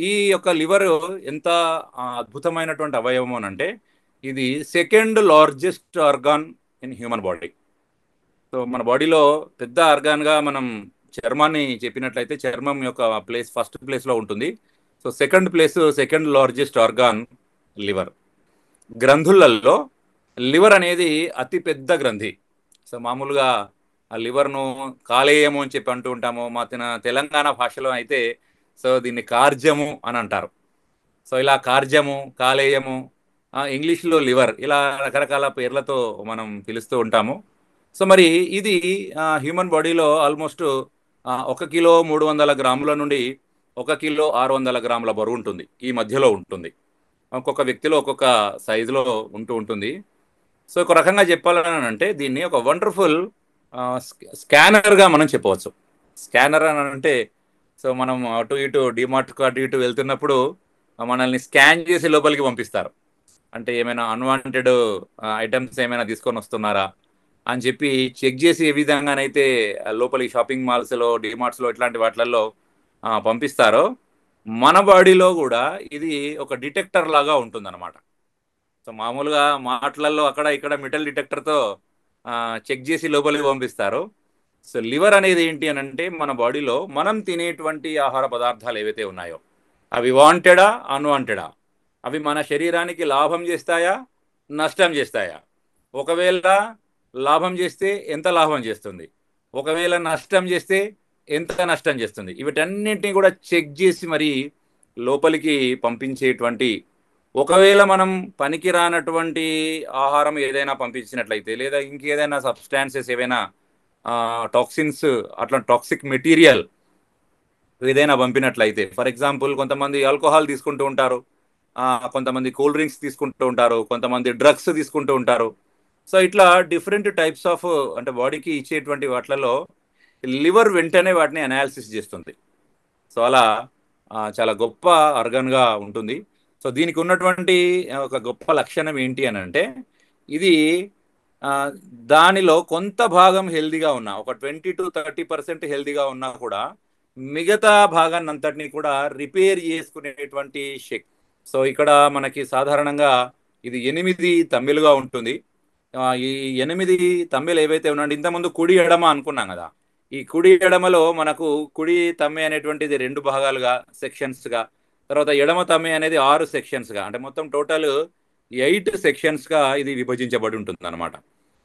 ఈ యొక్క లివర్ ఎంత అద్భుతమైనటువంటి అవయవం అని అంటే ఇది second largest organ in human body. So మన బాడీలో పెద్ద ఆర్గాన్గా మనం చర్మాన్ని చెప్పినట్లయితే చర్మం యొక్క ప్లేస్ ఫస్ట్ ప్లేస్లో ఉంటుంది. So second largest organ liver. గ్రంథులలో లివర్ అనేది అతి పెద్ద గ్రంథి. సో మామూలుగా ఆ లివర్ను కాలేయము అని చెప్పి అంటూ ఉంటాము. మా తెలంగాణ భాషలో అయితే సో దీన్ని కార్జము అని అంటారు. సో ఇలా కార్జము, కాలేయము, ఇంగ్లీష్లో లివర్, ఇలా రకరకాల పేర్లతో మనం పిలుస్తూ ఉంటాము. సో మరి ఇది హ్యూమన్ బాడీలో ఆల్మోస్ట్ 1 కిలో 300 గ్రాముల నుండి 1 కిలో 600 గ్రాముల బరువు ఉంటుంది. ఈ మధ్యలో ఉంటుంది. ఒక్కొక్క వ్యక్తిలో ఒక్కొక్క సైజులో ఉంటూ ఉంటుంది. సో ఒక రకంగా చెప్పాలని అంటే దీన్ని ఒక వండర్ఫుల్ స్కానర్గా మనం చెప్పవచ్చు. స్కానర్ అని అంటే సో మనం అటు ఇటు డిమార్ట్కు అటు ఇటు వెళ్తున్నప్పుడు మనల్ని స్కాన్ చేసి లోపలికి పంపిస్తారు. అంటే ఏమైనా అన్వాంటెడ్ ఐటమ్స్ ఏమైనా తీసుకొని వస్తున్నారా అని చెప్పి చెక్ చేసి ఏ విధంగానైతే లోపలికి షాపింగ్ మాల్స్లో, డిమార్ట్స్లో ఇట్లాంటి వాటిలలో పంపిస్తారో మన బాడీలో కూడా ఇది ఒక డిటెక్టర్ లాగా ఉంటుందన్నమాట. సో మామూలుగా మాటలలో అక్కడ ఇక్కడ మెటల్ డిటెక్టర్తో చెక్ చేసి లోపలికి పంపిస్తారు. సో లివర్ అనేది ఏంటి అని అంటే మన బాడీలో మనం తినేటువంటి ఆహార పదార్థాలు ఏవైతే ఉన్నాయో అవి వాంటెడా అన్వాంటెడా, అవి మన శరీరానికి లాభం చేస్తాయా నష్టం చేస్తాయా, ఒకవేళ లాభం చేస్తే ఎంత లాభం చేస్తుంది, ఒకవేళ నష్టం చేస్తే ఎంత నష్టం చేస్తుంది, వీటన్నింటినీ కూడా చెక్ చేసి మరి లోపలికి పంపించేటువంటి, ఒకవేళ మనం పనికి రానటువంటి ఆహారం ఏదైనా పంపించినట్లయితే లేదా ఇంకేదైనా సబ్స్టాన్సెస్ ఏవైనా టాక్సిన్స్ అట్లా టాక్సిక్ మెటీరియల్ ఏదైనా పంపినట్లయితే, ఫర్ ఎగ్జాంపుల్ కొంతమంది ఆల్కహాల్ తీసుకుంటూ ఉంటారు, కొంతమంది కూల్ డ్రింక్స్ తీసుకుంటూ ఉంటారు, కొంతమంది డ్రగ్స్ తీసుకుంటూ ఉంటారు. సో ఇట్లా డిఫరెంట్ టైప్స్ ఆఫ్ అంటే బాడీకి ఇచ్చేటువంటి వాటిలలో లివర్ వెంటనే వాటిని అనాలిసిస్ చేస్తుంది. సో అలా చాలా గొప్ప ఆర్గన్గా ఉంటుంది. సో దీనికి ఉన్నటువంటి ఒక గొప్ప లక్షణం ఏంటి అని అంటే ఇది దానిలో కొంత భాగం హెల్దీగా ఉన్నా, ఒక 20 to 30% హెల్దీగా ఉన్నా కూడా మిగతా భాగాన్ని అంతటినీ కూడా రిపేర్ చేసుకునేటువంటి శక్తి. సో ఇక్కడ మనకి సాధారణంగా ఇది 8 తమ్మిలుగా ఉంటుంది. ఈ 8 తమ్మెలు ఏవైతే ఉన్నాయంటే ఇంతకుముందు కుడి ఎడమ అనుకున్నాం కదా, ఈ కుడి ఎడమలో మనకు కుడి తమ్మె అనేటువంటిది 2 భాగాలుగా సెక్షన్స్గా, తర్వాత ఎడమ తమ్మె అనేది 6 సెక్షన్స్గా, అంటే మొత్తం టోటల్ 8 సెక్షన్స్గా ఇది విభజించబడి ఉంటుంది అనమాట.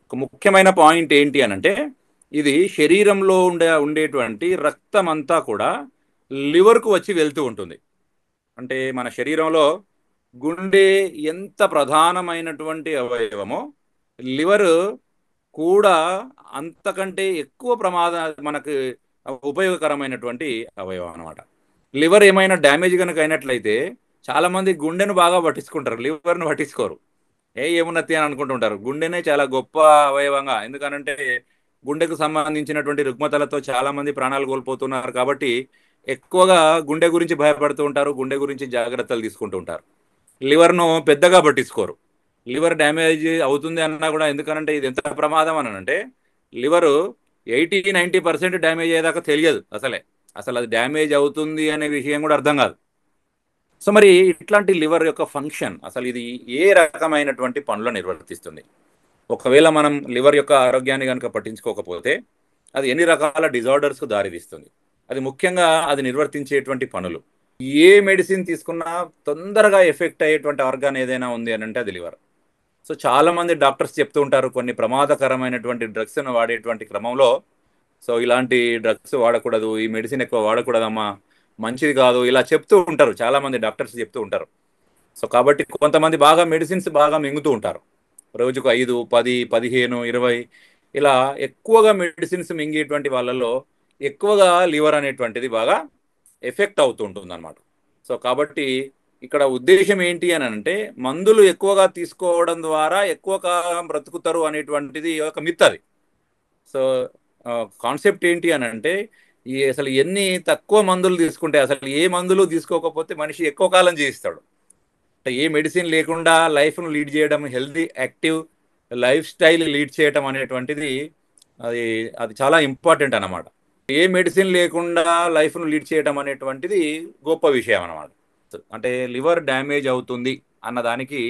ఒక ముఖ్యమైన పాయింట్ ఏంటి అని అంటే ఇది శరీరంలో ఉండేటువంటి రక్తం అంతా కూడా లివర్కు వచ్చి వెళ్తూ ఉంటుంది. అంటే మన శరీరంలో గుండె ఎంత ప్రధానమైనటువంటి అవయవమో లివర్ కూడా అంతకంటే ఎక్కువ మనకు ఉపయోగకరమైనటువంటి అవయవం అనమాట. లివర్ ఏమైనా డ్యామేజ్ కనుక అయినట్లయితే చాలామంది గుండెను బాగా పట్టించుకుంటారు, లివర్ను పట్టించుకోరు. ఏమున్నతి అని అనుకుంటుంటారు. గుండెనే చాలా గొప్ప అవయవంగా, ఎందుకనంటే గుండెకు సంబంధించినటువంటి రుగ్మతలతో చాలామంది ప్రాణాలు కోల్పోతున్నారు కాబట్టి ఎక్కువగా గుండె గురించి భయపడుతూ ఉంటారు, గుండె గురించి జాగ్రత్తలు తీసుకుంటూ ఉంటారు. లివర్ను పెద్దగా పట్టించుకోరు. లివర్ డ్యామేజ్ అవుతుంది అన్నా కూడా, ఎందుకనంటే ఇది ఎంత ప్రమాదం అని అంటే లివరు 80-90% డ్యామేజ్ అయ్యేదాకా తెలియదు అసలు అది డ్యామేజ్ అవుతుంది అనే విషయం కూడా అర్థం కాదు. సో మరి ఇట్లాంటి లివర్ యొక్క ఫంక్షన్ అసలు ఇది ఏ రకమైనటువంటి పనులు నిర్వర్తిస్తుంది, ఒకవేళ మనం లివర్ యొక్క ఆరోగ్యాన్ని కనుక పట్టించుకోకపోతే అది ఎన్ని రకాల డిజార్డర్స్కు దారితీస్తుంది. అది ముఖ్యంగా అది నిర్వర్తించేటువంటి పనులు, ఏ మెడిసిన్ తీసుకున్నా తొందరగా ఎఫెక్ట్ అయ్యేటువంటి ఆర్గాన్ ఏదైనా ఉంది అని అంటే అది లివర్. సో చాలామంది డాక్టర్స్ చెప్తూ ఉంటారు కొన్ని ప్రమాదకరమైనటువంటి డ్రగ్స్ను వాడేటువంటి క్రమంలో, సో ఇలాంటి డ్రగ్స్ వాడకూడదు, ఈ మెడిసిన్ ఎక్కువ వాడకూడదమ్మా, మంచిది కాదు, ఇలా చెప్తూ ఉంటారు, చాలామంది డాక్టర్స్ చెప్తూ ఉంటారు. సో కాబట్టి కొంతమంది బాగా మెడిసిన్స్ బాగా మింగుతూ ఉంటారు, రోజుకు 5, 10, 15, 20 ఇలా ఎక్కువగా మెడిసిన్స్ మింగేటువంటి వాళ్ళలో ఎక్కువగా లివర్ అనేటువంటిది బాగా ఎఫెక్ట్ అవుతూ ఉంటుంది అనమాట. సో కాబట్టి ఇక్కడ ఉద్దేశం ఏంటి అని అంటే మందులు ఎక్కువగా తీసుకోవడం ద్వారా ఎక్కువ కాలం బ్రతుకుతారు అనేటువంటిది ఒక మిత్ అది. సో కాన్సెప్ట్ ఏంటి అని అంటే అసలు ఎన్ని తక్కువ మందులు తీసుకుంటే, అసలు ఏ మందులు తీసుకోకపోతే మనిషి ఎక్కువ కాలం జీవిస్తాడు. అంటే ఏ మెడిసిన్ లేకుండా లైఫ్ను లీడ్ చేయడం, healthy active life style lead చేయడం అనేటువంటిది అది అది చాలా ఇంపార్టెంట్ అన్నమాట. ఏ మెడిసిన్ లేకుండా లైఫ్ను లీడ్ చేయడం అనేటువంటిది గొప్ప విషయం అన్నమాట. హెల్త్ అంటే లివర్ డ్యామేజ్ అవుతుంది అన్నదానికి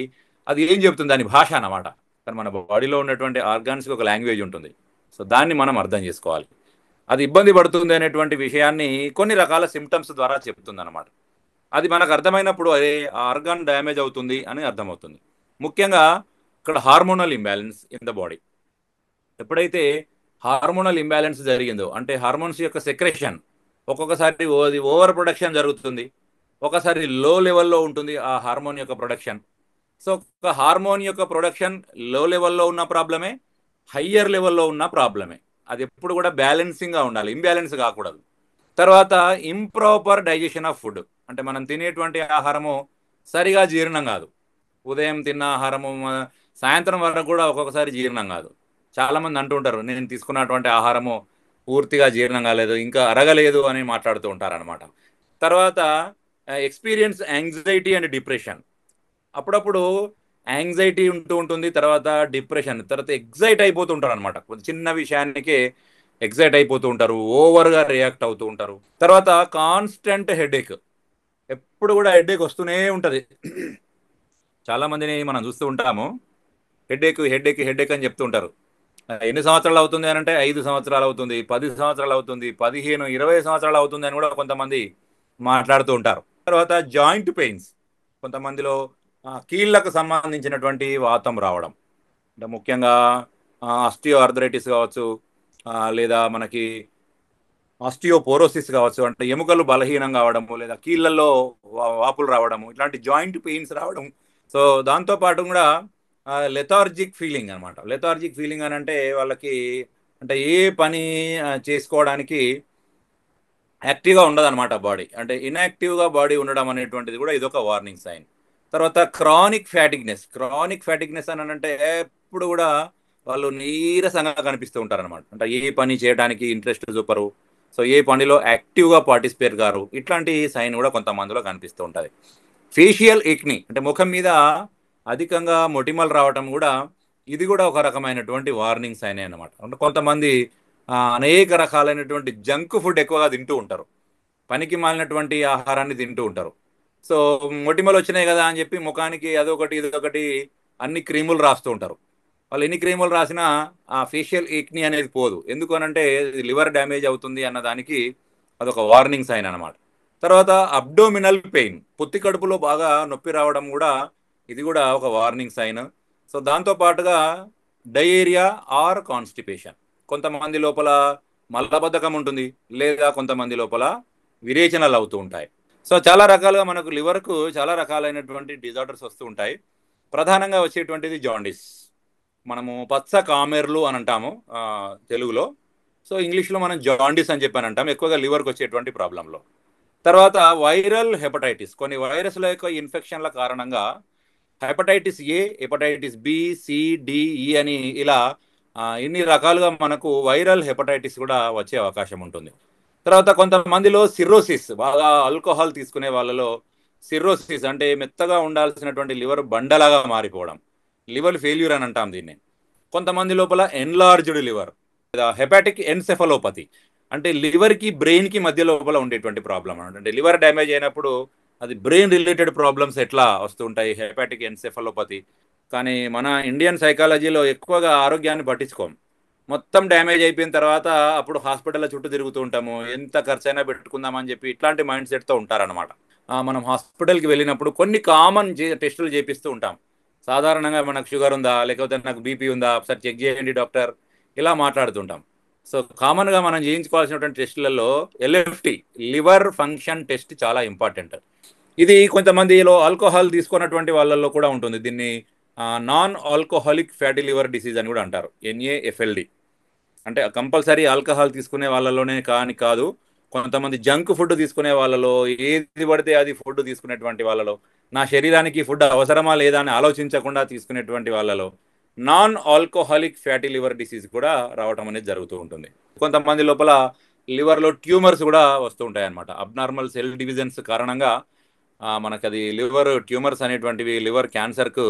అది ఏం చెప్తుంది, దాని భాష అన్నమాట. కానీ మన బాడీలో ఉన్నటువంటి ఆర్గాన్స్కి ఒక లాంగ్వేజ్ ఉంటుంది. సో దాన్ని మనం అర్థం చేసుకోవాలి. అది ఇబ్బంది పడుతుంది అనేటువంటి విషయాన్ని కొన్ని రకాల సిమ్టమ్స్ ద్వారా చెప్తుంది అనమాట. అది మనకు అర్థమైనప్పుడు అదే ఆ ఆర్గాన్ డ్యామేజ్ అవుతుంది అని అర్థమవుతుంది. ముఖ్యంగా ఇక్కడ hormonal imbalance in the body. ఎప్పుడైతే హార్మోనల్ ఇంబ్యాలెన్స్ జరిగిందో అంటే హార్మోన్స్ యొక్క సెక్రేషన్ ఒక్కొక్కసారి అది ఓవర్ ప్రొడక్షన్ జరుగుతుంది, ఒకసారి లో లెవెల్లో ఉంటుంది ఆ హార్మోన్ యొక్క ప్రొడక్షన్. సో ఒక హార్మోన్ యొక్క ప్రొడక్షన్ లో లెవెల్లో ఉన్న ప్రాబ్లమే, హయ్యర్ లెవెల్లో ఉన్న ప్రాబ్లమే. అది ఎప్పుడు కూడా బ్యాలెన్సింగ్గా ఉండాలి, ఇంబ్యాలెన్స్ కాకూడదు. తర్వాత ఇంప్రాపర్ డైజెషన్ ఆఫ్ ఫుడ్ అంటే మనం తినేటువంటి ఆహారము సరిగా జీర్ణం కాదు. ఉదయం తిన్న ఆహారము సాయంత్రం వరకు కూడా ఒక్కొక్కసారి జీర్ణం కాదు. చాలామంది అంటూ ఉంటారు నేను తీసుకున్నటువంటి ఆహారము పూర్తిగా జీర్ణం కాలేదు, ఇంకా అరగలేదు అని మాట్లాడుతూ ఉంటారనమాట. తర్వాత ఎక్స్పీరియన్స్ యాంగ్జైటీ అండ్ డిప్రెషన్. అప్పుడప్పుడు యాంగ్జైటీ ఉంటూ ఉంటుంది, తర్వాత డిప్రెషన్, తర్వాత ఎగ్జైట్ అయిపోతూ ఉంటారు అనమాట. చిన్న విషయానికి ఎగ్జైట్ అయిపోతూ ఉంటారు, ఓవర్గా రియాక్ట్ అవుతూ ఉంటారు. తర్వాత కాన్స్టెంట్ హెడేక్, ఎప్పుడు కూడా హెడేక్ వస్తూనే ఉంటుంది. చాలామందిని మనం చూస్తూ ఉంటాము హెడేక్ హెడేక్ హెడేక్ అని చెప్తూ ఉంటారు. ఎన్ని సంవత్సరాలు అవుతుంది అని అంటే 5 సంవత్సరాలు అవుతుంది, 10 సంవత్సరాలు అవుతుంది, 15, 20 సంవత్సరాలు అవుతుంది అని కూడా కొంతమంది మాట్లాడుతూ ఉంటారు. తర్వాత జాయింట్ పెయిన్స్, కొంతమందిలో కీళ్ళకు సంబంధించినటువంటి వాతం రావడం, అంటే ముఖ్యంగా ఆస్టియో ఆర్థరైటిస్ కావచ్చు, లేదా మనకి ఆస్టియోపోరోసిస్ కావచ్చు, అంటే ఎముకలు బలహీనం కావడము, లేదా కీళ్ళల్లో వాపులు రావడము, ఇట్లాంటి జాయింట్ పెయిన్స్ రావడం. సో దాంతో పాటు కూడా లెథార్జిక్ ఫీలింగ్ అనమాట. లెథార్జిక్ ఫీలింగ్ అని అంటే వాళ్ళకి అంటే ఏ పని చేసుకోవడానికి యాక్టివ్గా ఉండదు అనమాట బాడీ, అంటే ఇన్యాక్టివ్గా బాడీ ఉండడం అనేటువంటిది కూడా ఇదొక వార్నింగ్ సైన్. తర్వాత క్రానిక్ ఫ్యాటిగ్నెస్. క్రానిక్ ఫ్యాటిగ్నెస్ అని అంటే ఎప్పుడు కూడా వాళ్ళు నీరసంగా కనిపిస్తూ ఉంటారు అనమాట. అంటే ఏ పని చేయడానికి ఇంట్రెస్ట్ చూపరు, సో ఏ పనిలో యాక్టివ్గా పార్టిసిపేట్ గారు, ఇట్లాంటి సైన్ కూడా కొంతమందిలో కనిపిస్తూ ఉంటుంది. ఫేషియల్ ఎక్ని అంటే ముఖం మీద అధికంగా మొటిమలు రావటం కూడా ఇది కూడా ఒక రకమైనటువంటి వార్నింగ్ సైన్ అనమాట. అంటే కొంతమంది అనేక రకాలైనటువంటి జంక్ ఫుడ్ ఎక్కువగా తింటూ ఉంటారు, పనికి మాలినటువంటి ఆహారాన్ని తింటూ ఉంటారు. సో మొటిమలు వచ్చినాయి కదా అని చెప్పి ముఖానికి అదొకటి ఇదొకటి అన్ని క్రీములు రాస్తూ ఉంటారు. వాళ్ళు ఎన్ని క్రీములు రాసినా ఆ ఫేషియల్ ఎక్ని అనేది పోదు. ఎందుకు అనంటే లివర్ డ్యామేజ్ అవుతుంది అన్న దానికి అదొక వార్నింగ్ సైన్ అనమాట. తర్వాత అబ్డోమినల్ పెయిన్, పొత్తి కడుపులో బాగా నొప్పి రావడం కూడా ఇది కూడా ఒక వార్నింగ్ సైన్. సో దాంతో పాటుగా డయేరియా ఆర్ కాన్స్టిపేషన్, కొంతమంది లోపల మలబద్ధకం ఉంటుంది, లేదా కొంతమంది లోపల విరేచనలు అవుతూ ఉంటాయి. సో చాలా రకాలుగా మనకు లివర్కు చాలా రకాలైనటువంటి డిజార్డర్స్ వస్తూ ఉంటాయి. ప్రధానంగా వచ్చేటువంటిది జాండీస్, మనము పచ్చ కామెర్లు అని అంటాము తెలుగులో. సో ఇంగ్లీష్లో మనం జాండీస్ అని చెప్పని అంటాం, ఎక్కువగా లివర్కి వచ్చేటువంటి ప్రాబ్లంలో. తర్వాత వైరల్ హెపటైటిస్, కొన్ని వైరస్ల యొక్క ఇన్ఫెక్షన్ల కారణంగా hepatitis A, hepatitis B, C, D, E అని ఇలా ఇన్ని రకాలుగా మనకు వైరల్ హెపటైటిస్ కూడా వచ్చే అవకాశం ఉంటుంది. తర్వాత కొంతమందిలో సిర్రోసిస్, బాగా ఆల్కహాల్ తీసుకునే వాళ్ళలో సిర్రోసిస్ అంటే మెత్తగా ఉండాల్సినటువంటి లివర్ బండలాగా మారిపోవడం, లివర్ ఫెయిల్యూర్ అని అంటాం దీన్ని. కొంతమంది లోపల ఎన్లార్జ్డ్ లివర్ లేదా హెపాటిక్ ఎన్సెఫలోపతి, అంటే లివర్కి బ్రెయిన్కి మధ్య లోపల ఉండేటువంటి ప్రాబ్లం అనమాట. అంటే లివర్ డ్యామేజ్ అయినప్పుడు అది బ్రెయిన్ రిలేటెడ్ ప్రాబ్లమ్స్ ఎట్లా వస్తుంటాయి, హెపాటిక్ ఎన్సెఫలోపతి. కానీ మన ఇండియన్ సైకాలజీలో ఎక్కువగా ఆరోగ్యాన్ని పట్టించుకోం. మొత్తం డ్యామేజ్ అయిపోయిన తర్వాత అప్పుడు హాస్పిటల్లో చుట్టూ తిరుగుతూ ఉంటాము, ఎంత ఖర్చైనా పెట్టుకుందామని చెప్పి ఇట్లాంటి మైండ్ సెట్తో ఉంటారనమాట. మనం హాస్పిటల్కి వెళ్ళినప్పుడు కొన్ని కామన్ టెస్టులు చేపిస్తూ ఉంటాం. సాధారణంగా మనకు షుగర్ ఉందా, లేకపోతే నాకు బీపీ ఉందా, ఒకసారి చెక్ చేయండి డాక్టర్, ఇలా మాట్లాడుతుంటాం. సో కామన్గా మనం చేయించుకోవాల్సినటువంటి టెస్టులలో ఎల్ఎఫ్టి, లివర్ ఫంక్షన్ టెస్ట్ చాలా ఇంపార్టెంట్. ఇది కొంతమందిలో ఆల్కహాల్ తీసుకున్నటువంటి వాళ్ళల్లో కూడా ఉంటుంది. దీన్ని non alcoholic fatty liver disease అని కూడా అంటారు, NAFLD. అంటే కంపల్సరీ ఆల్కహాల్ తీసుకునే వాళ్ళలోనే కాదు, కొంతమంది జంక్ ఫుడ్ తీసుకునే వాళ్ళలో, ఏది పడితే అది ఫుడ్ తీసుకునేటువంటి వాళ్ళలో, నా శరీరానికి ఫుడ్ అవసరమా లేదా అని ఆలోచించకుండా తీసుకునేటువంటి వాళ్ళలో non alcoholic fatty liver disease కూడా రావటం అనేది జరుగుతూ ఉంటుంది. కొంతమంది లోపల లివర్లో ట్యూమర్స్ కూడా వస్తూ ఉంటాయి అన్నమాట. అబ్నార్మల్ సెల్ డివిజన్స్ కారణంగా మనకు అది లివర్ ట్యూమర్స్ అనేటువంటివి లివర్ క్యాన్సర్కు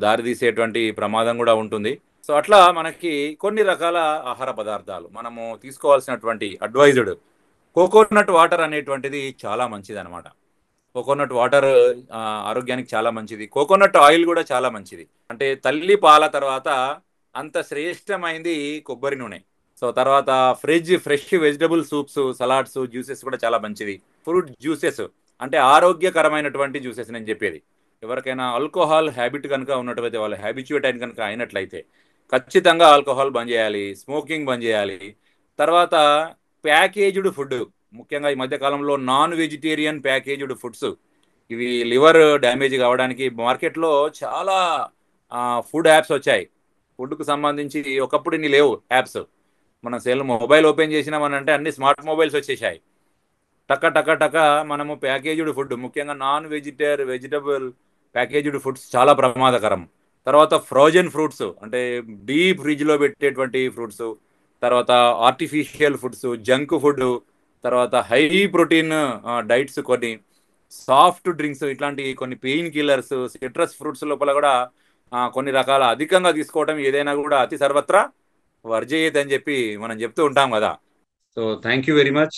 దారితీసేటువంటి ప్రమాదం కూడా ఉంటుంది. సో అట్లా మనకి కొన్ని రకాల ఆహార పదార్థాలు మనము తీసుకోవాల్సినటువంటి అడ్వైజ్డ్ కోకోనట్ వాటర్ అనేటువంటిది చాలా మంచిది అనమాట. కోకోనట్ వాటర్ ఆరోగ్యానికి చాలా మంచిది. కోకోనట్ ఆయిల్ కూడా చాలా మంచిది. అంటే తల్లి పాల తర్వాత అంత శ్రేష్టమైంది కొబ్బరి నూనె. సో తర్వాత fresh vegetable soups, salads, juices కూడా చాలా మంచిది. ఫ్రూట్ జ్యూసెస్ అంటే ఆరోగ్యకరమైనటువంటి జ్యూసెస్ నేను చెప్పేది. ఎవరికైనా ఆల్కహాల్ హ్యాబిట్ కనుక ఉన్నట్టయితే, వాళ్ళు హ్యాబిచ్యుయేట్ అయిన కనుక అయినట్లయితే ఖచ్చితంగా ఆల్కహాల్ బంద్ చేయాలి, స్మోకింగ్ బంద్ చేయాలి. తర్వాత ప్యాకేజ్డ్ ఫుడ్, ముఖ్యంగా ఈ మధ్య కాలంలో నాన్ వెజిటేరియన్ ప్యాకేజ్డ్ ఫుడ్స్, ఇవి లివర్ డ్యామేజ్ కావడానికి మార్కెట్లో చాలా ఫుడ్ యాప్స్ వచ్చాయి. ఫుడ్కు సంబంధించి ఒకప్పుడు ఇన్ని లేవు యాప్స్. మన మొబైల్ ఓపెన్ చేసినామనంటే అన్ని స్మార్ట్ మొబైల్స్ వచ్చేసాయి. టక టక టక మనము ప్యాకేజ్డ్ ఫుడ్, ముఖ్యంగా నాన్ వెజిటబుల్ ప్యాకేజ్డ్ ఫుడ్స్ చాలా ప్రమాదకరం. తర్వాత ఫ్రోజన్ ఫ్రూట్స్ అంటే డీప్ ఫ్రిడ్జ్లో పెట్టేటువంటి ఫ్రూట్స్, తర్వాత ఆర్టిఫిషియల్ ఫుడ్స్, జంక్ ఫుడ్, తర్వాత హై ప్రోటీన్ డైట్స్, కొన్ని సాఫ్ట్ డ్రింక్స్, ఇట్లాంటి కొన్ని పెయిన్ కిల్లర్స్, సిట్రస్ ఫ్రూట్స్ లోపల కూడా కొన్ని రకాల అధికంగా తీసుకోవడం ఏదైనా కూడా అతి సర్వత్రా వర్జయేత్ అని చెప్పి మనం చెప్తూ ఉంటాం కదా. So thank you very much.